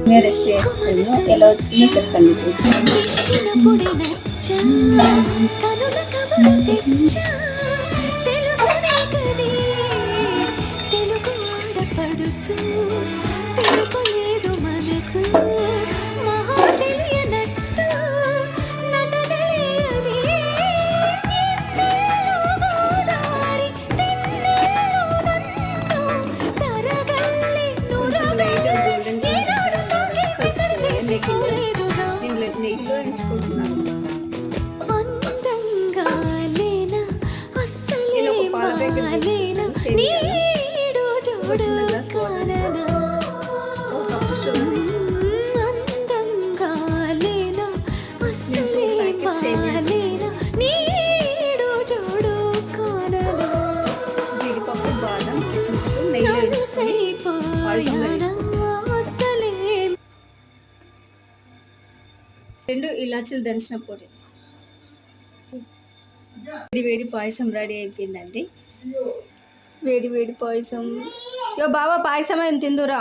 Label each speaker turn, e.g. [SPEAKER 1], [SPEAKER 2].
[SPEAKER 1] నేను రెసిపీ చేస్తాను, ఎలా వచ్చిందో చెప్పండి చూసి. నెయ్యిలో ఎంచుకుంటున్నాను. నేను ఒక పాల ప్యాకెట్ తీసుకుంటాను, ఒక చిన్న గ్లాస్ వాటర్ తీసుకుంటాను, ఒక కప్పు షుగర్ తీసుకుంటాను, నేను 2 ప్యాకెట్స్ సేమియా తీసుకుంటాను, జీడిపప్పు బాదం కిస్మిస్ నెయ్యిలో ఎంచుకొని పాయసంలో వేసుకుంటాను. 2 ఇలాచీలు దంచిన పొడి. వేడి పాయసం రెడీ అయిపోయిందండి. వేడి పాయసం. బాబా పాయసం ఏం తిందురా.